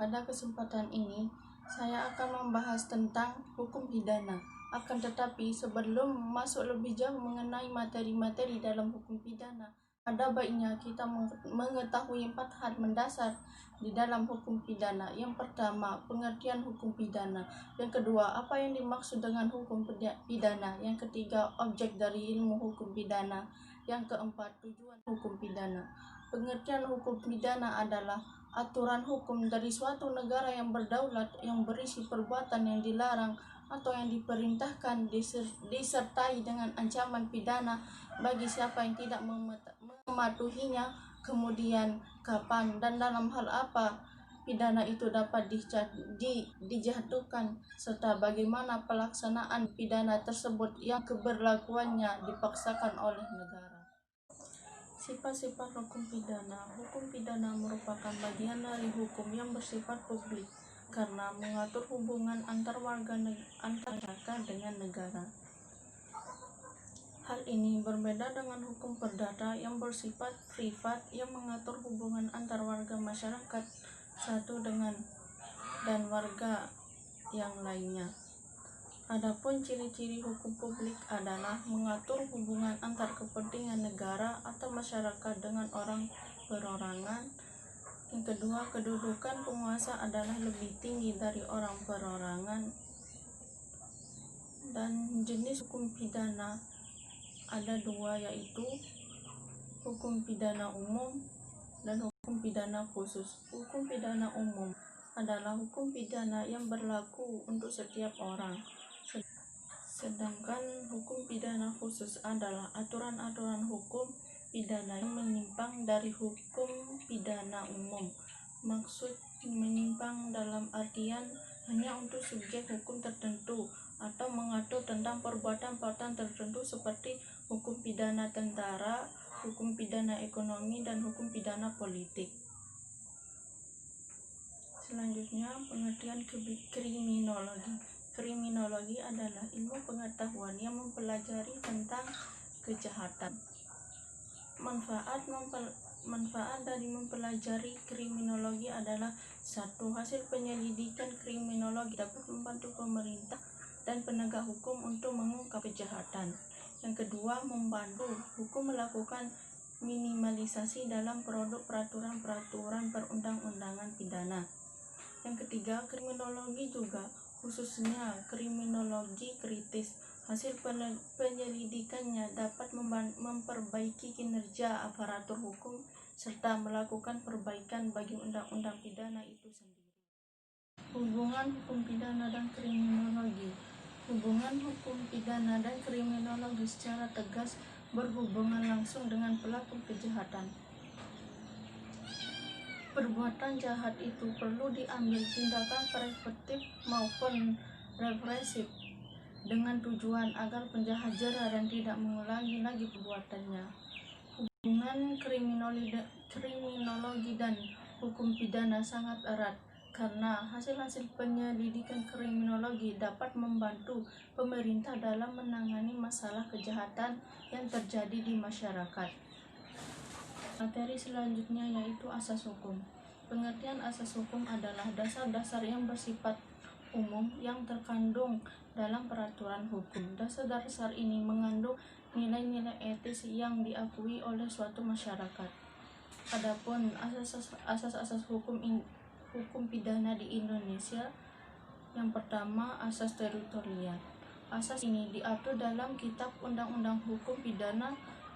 Pada kesempatan ini, saya akan membahas tentang hukum pidana. Akan tetapi, sebelum masuk lebih jauh mengenai materi-materi dalam hukum pidana, ada baiknya kita mengetahui 4 hal mendasar di dalam hukum pidana. Yang pertama, pengertian hukum pidana. Yang kedua, apa yang dimaksud dengan hukum pidana. Yang ketiga, objek dari ilmu hukum pidana. Yang keempat, tujuan hukum pidana. Pengertian hukum pidana adalah aturan hukum dari suatu negara yang berdaulat yang berisi perbuatan yang dilarang atau yang diperintahkan disertai dengan ancaman pidana bagi siapa yang tidak mematuhinya, kemudian kapan dan dalam hal apa pidana itu dapat dijatuhkan, serta bagaimana pelaksanaan pidana tersebut yang keberlakuannya dipaksakan oleh negara. Sifat-sifat hukum pidana. Hukum pidana merupakan bagian dari hukum yang bersifat publik karena mengatur hubungan antar masyarakat dengan negara. Hal ini berbeda dengan hukum perdata yang bersifat privat yang mengatur hubungan antar warga masyarakat satu dan warga yang lainnya. Adapun ciri-ciri hukum publik adalah mengatur hubungan antar kepentingan negara atau masyarakat dengan orang perorangan. Yang kedua, kedudukan penguasa adalah lebih tinggi dari orang perorangan. Dan jenis hukum pidana ada 2, yaitu hukum pidana umum dan hukum pidana khusus. Hukum pidana umum adalah hukum pidana yang berlaku untuk setiap orang. Sedangkan hukum pidana khusus adalah aturan-aturan hukum pidana yang menyimpang dari hukum pidana umum. Maksud menyimpang dalam artian hanya untuk subjek hukum tertentu atau mengatur tentang perbuatan-perbuatan tertentu seperti hukum pidana tentara, hukum pidana ekonomi, dan hukum pidana politik. Selanjutnya, pengertian kriminologi. Kriminologi adalah ilmu pengetahuan yang mempelajari tentang kejahatan. Manfaat dari mempelajari kriminologi adalah 1. Hasil penyelidikan kriminologi dapat membantu pemerintah dan penegak hukum untuk mengungkap kejahatan. Yang kedua, membantu hukum melakukan minimalisasi dalam produk peraturan-peraturan perundang-undangan pidana. Yang ketiga, kriminologi juga khususnya kriminologi kritis. Hasil penyelidikannya dapat memperbaiki kinerja aparatur hukum serta melakukan perbaikan bagi undang-undang pidana itu sendiri. Hubungan hukum pidana dan kriminologi. Hubungan hukum pidana dan kriminologi secara tegas berhubungan langsung dengan pelaku kejahatan. Perbuatan jahat itu perlu diambil tindakan preventif maupun represif dengan tujuan agar penjahat jera dan tidak mengulangi lagi perbuatannya. Hubungan kriminologi dan hukum pidana sangat erat karena hasil-hasil penyelidikan kriminologi dapat membantu pemerintah dalam menangani masalah kejahatan yang terjadi di masyarakat. Materi selanjutnya yaitu asas hukum. Pengertian asas hukum adalah dasar-dasar yang bersifat umum yang terkandung dalam peraturan hukum. Dasar-dasar ini mengandung nilai-nilai etis yang diakui oleh suatu masyarakat. Adapun asas-asas hukum pidana di Indonesia, yang pertama, asas teritorial. Asas ini diatur dalam Kitab Undang-Undang Hukum Pidana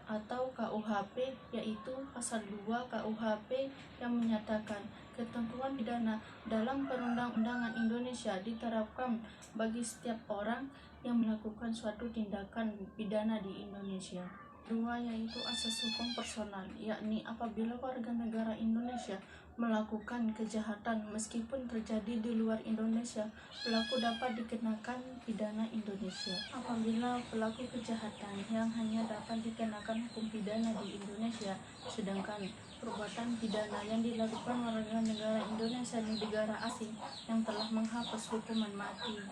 atau KUHP, yaitu pasal 2 KUHP yang menyatakan ketentuan pidana dalam perundang-undangan Indonesia diterapkan bagi setiap orang yang melakukan suatu tindakan pidana di Indonesia. 2 yaitu asas hukum personal, yakni apabila warga negara Indonesia melakukan kejahatan meskipun terjadi di luar Indonesia, pelaku dapat dikenakan pidana Indonesia. Apabila pelaku kejahatan yang hanya dapat dikenakan hukum pidana di Indonesia, sedangkan perbuatan pidana yang dilakukan warga negara Indonesia di negara asing yang telah menghapus hukuman mati,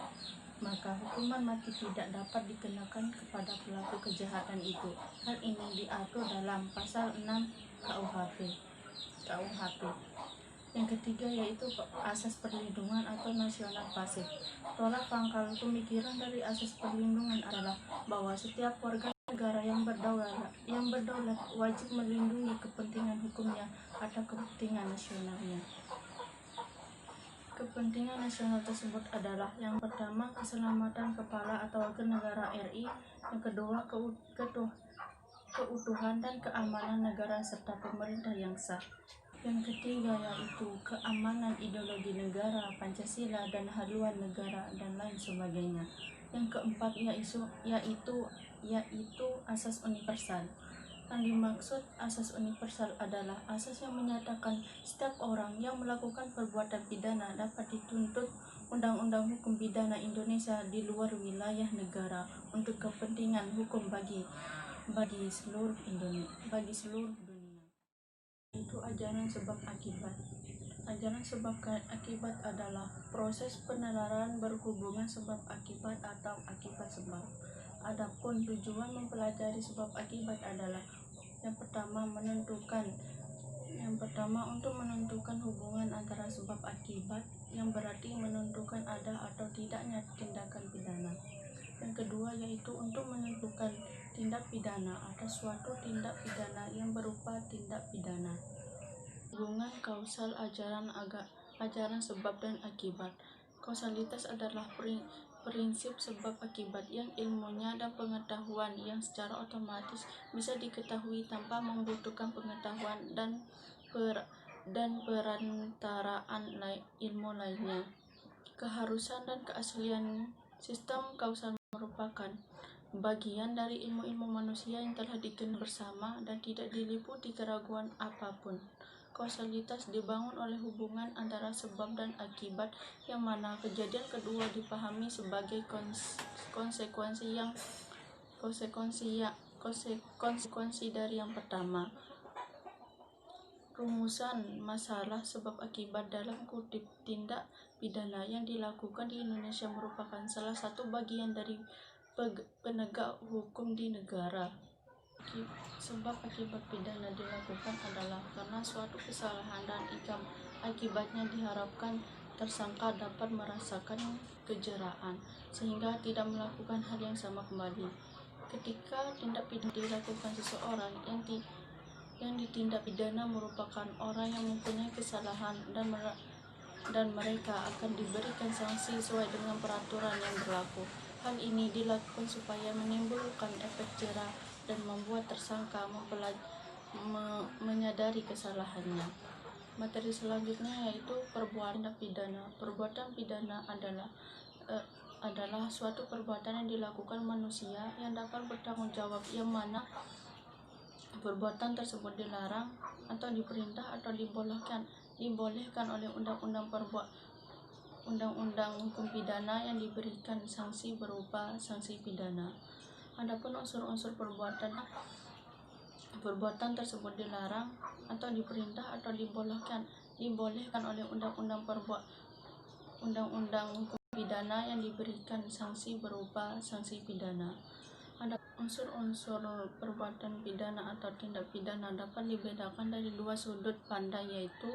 maka hukuman mati tidak dapat dikenakan kepada pelaku kejahatan itu. Hal ini diatur dalam pasal 6 KUHP. Yang ketiga yaitu asas perlindungan atau nasional pasif. Tolak pangkal pemikiran dari asas perlindungan adalah bahwa setiap warga negara yang berdaulat wajib melindungi kepentingan hukumnya atau kepentingan nasionalnya. Kepentingan nasional tersebut adalah yang pertama keselamatan kepala atau warga negara RI, yang kedua keutuhan dan keamanan negara serta pemerintah yang sah. Yang ketiga yaitu keamanan ideologi negara, Pancasila dan haluan negara dan lain sebagainya. Yang keempat yaitu asas universal. Yang dimaksud asas universal adalah asas yang menyatakan setiap orang yang melakukan perbuatan pidana dapat dituntut Undang-Undang Hukum Pidana Indonesia di luar wilayah negara untuk kepentingan hukum bagi seluruh dunia. Itu ajaran sebab akibat. Ajaran sebab akibat adalah proses penalaran berhubungan sebab akibat atau akibat sebab. Adapun tujuan mempelajari sebab akibat adalah yang pertama untuk menentukan hubungan antara sebab akibat, yang berarti menentukan ada atau tidaknya tindakan pidana. Yang kedua yaitu untuk menentukan tindak pidana atau suatu tindak pidana yang berupa tindak pidana. Hubungan kausal ajaran sebab dan akibat. Kausalitas adalah prinsip sebab akibat yang ilmunya dan pengetahuan yang secara otomatis bisa diketahui tanpa membutuhkan pengetahuan dan perantaraan ilmu lainnya. Keharusan dan keaslian sistem kausal merupakan bagian dari ilmu-ilmu manusia yang telah dikenal bersama dan tidak diliputi keraguan apapun. Kausalitas dibangun oleh hubungan antara sebab dan akibat, yang mana kejadian kedua dipahami sebagai konsekuensi dari yang pertama. Rumusan masalah sebab akibat dalam kutip tindak pidana yang dilakukan di Indonesia merupakan salah satu bagian dari penegak hukum di negara. Sebab akibat pidana dilakukan adalah karena suatu kesalahan dan akibatnya diharapkan tersangka dapat merasakan kejeraan sehingga tidak melakukan hal yang sama kembali. Ketika tindak pidana dilakukan seseorang yang ditindak pidana merupakan orang yang mempunyai kesalahan dan mereka akan diberikan sanksi sesuai dengan peraturan yang berlaku. Hal ini dilakukan supaya menimbulkan efek jerah dan membuat tersangka menyadari kesalahannya. Materi selanjutnya yaitu perbuatan pidana. Perbuatan pidana adalah suatu perbuatan yang dilakukan manusia yang dapat bertanggung jawab, yang mana perbuatan tersebut dilarang atau diperintah atau dibolehkan oleh Undang-Undang Hukum Pidana yang diberikan sanksi berupa sanksi pidana. Adapun unsur-unsur perbuatan tersebut dilarang atau diperintah atau dibolehkan oleh Undang-Undang Hukum Pidana yang diberikan sanksi berupa sanksi pidana. Ada unsur-unsur perbuatan pidana atau tindak pidana dapat dibedakan dari dua sudut pandang, yaitu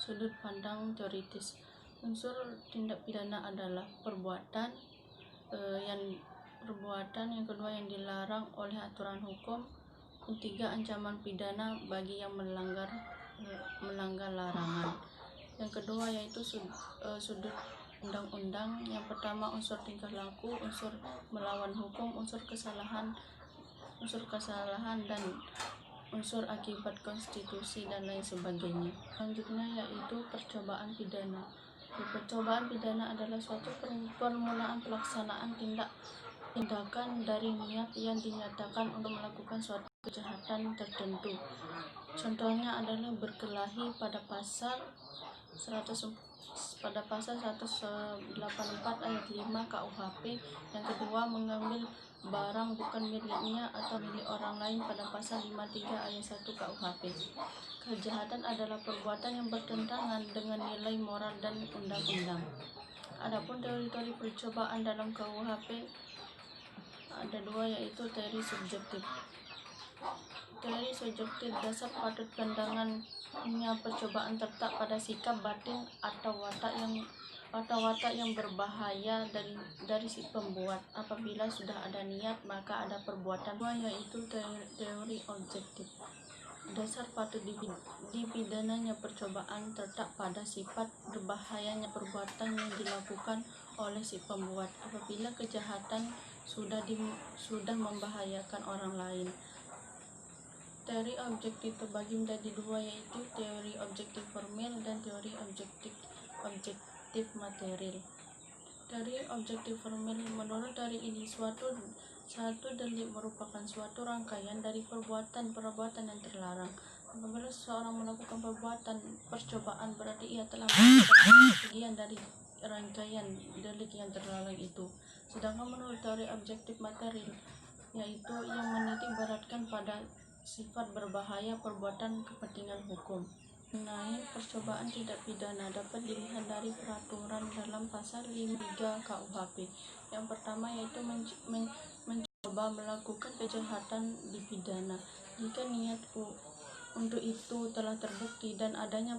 sudut pandang teoritis. Unsur tindak pidana adalah perbuatan yang kedua yang dilarang oleh aturan hukum, ketiga ancaman pidana bagi yang melanggar larangan. Yang kedua yaitu sudut undang-undang. Yang pertama unsur tingkah laku, unsur melawan hukum, unsur kesalahan dan unsur akibat konstitusi dan lain sebagainya. Selanjutnya yaitu percobaan pidana. Percobaan pidana adalah suatu permulaan pelaksanaan tindakan dari niat yang dinyatakan untuk melakukan suatu kejahatan tertentu. Contohnya adalah berkelahi pada pasal 184 ayat 5 KUHP. Yang kedua, mengambil barang bukan miliknya atau milik orang lain pada pasal 53 ayat 1 KUHP. Kejahatan adalah perbuatan yang bertentangan dengan nilai moral dan undang-undang. Adapun teori-teori percobaan dalam KUHP ada dua, yaitu teori subjektif. Teori subjektif dasar patut pandangannya percobaan terletak pada sikap batin atau watak yang berbahaya dari si pembuat. Apabila sudah ada niat, maka ada perbuatan, yaitu teori objektif. Dasar patut dipidananya percobaan terletak pada sifat berbahayanya perbuatan yang dilakukan oleh si pembuat apabila kejahatan sudah membahayakan orang lain. Teori objektif terbagi menjadi dua, yaitu teori objektif formil dan teori objektif material. Teori objektif formil, menurut teori ini suatu delik merupakan suatu rangkaian dari perbuatan yang terlarang. Apabila seseorang melakukan percobaan, berarti ia telah melakukan bagian dari rangkaian delik yang terlarang itu. Sedangkan menurut teori objektif material, yaitu yang menitik beratkan pada sifat berbahaya perbuatan kepentingan hukum. Mengenai percobaan tindak pidana dapat dilihat dari peraturan dalam pasal 53 KUHP. Yang pertama yaitu mencoba melakukan kejahatan dipidana jika niat untuk itu telah terbukti dan adanya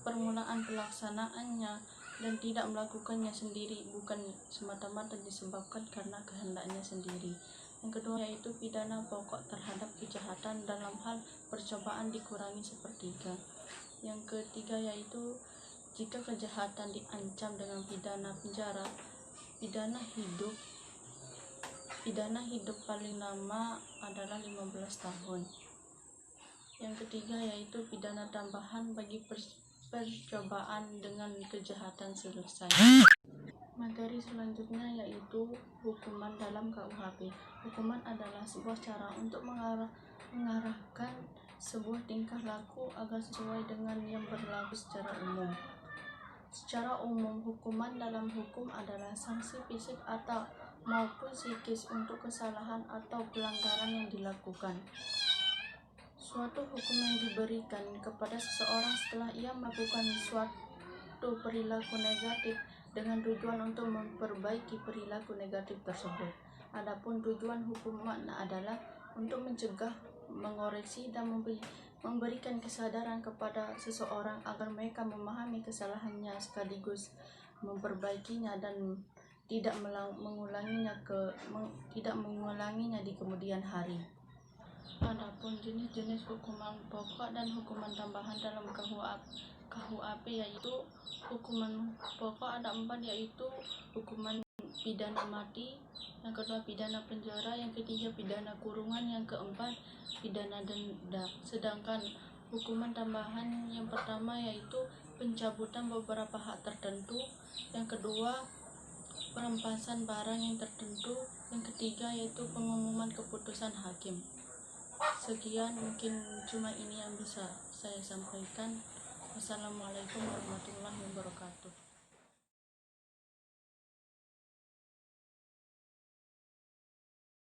permulaan pelaksanaannya dan tidak melakukannya sendiri, bukan semata-mata disebabkan karena kehendaknya sendiri. Yang kedua yaitu pidana pokok terhadap kejahatan dalam hal percobaan dikurangi sepertiga. Yang ketiga yaitu jika kejahatan diancam dengan pidana penjara, pidana hidup paling lama adalah 15 tahun. Yang ketiga yaitu pidana tambahan bagi percobaan dengan kejahatan selesai. Materi selanjutnya yaitu hukuman dalam KUHP. Hukuman adalah sebuah cara untuk mengarahkan sebuah tingkah laku agar sesuai dengan yang berlaku secara umum. Secara umum, hukuman dalam hukum adalah sanksi fisik atau maupun psikis untuk kesalahan atau pelanggaran yang dilakukan. Suatu hukum yang diberikan kepada seseorang setelah ia melakukan suatu perilaku negatif dengan tujuan untuk memperbaiki perilaku negatif tersebut. Adapun tujuan hukuman adalah untuk mencegah, mengoreksi, dan memberikan kesadaran kepada seseorang agar mereka memahami kesalahannya sekaligus memperbaikinya dan tidak mengulanginya di kemudian hari. Adapun jenis-jenis hukuman pokok dan hukuman tambahan dalam KUHP yaitu hukuman pokok ada 4, yaitu hukuman pidana mati, yang kedua pidana penjara, yang ketiga pidana kurungan, yang keempat pidana denda. Sedangkan hukuman tambahan yang pertama yaitu pencabutan beberapa hak tertentu, yang kedua perampasan barang yang tertentu, yang ketiga yaitu pengumuman keputusan hakim. Sekian, mungkin cuma ini yang bisa saya sampaikan. Wassalamualaikum warahmatullahi wabarakatuh.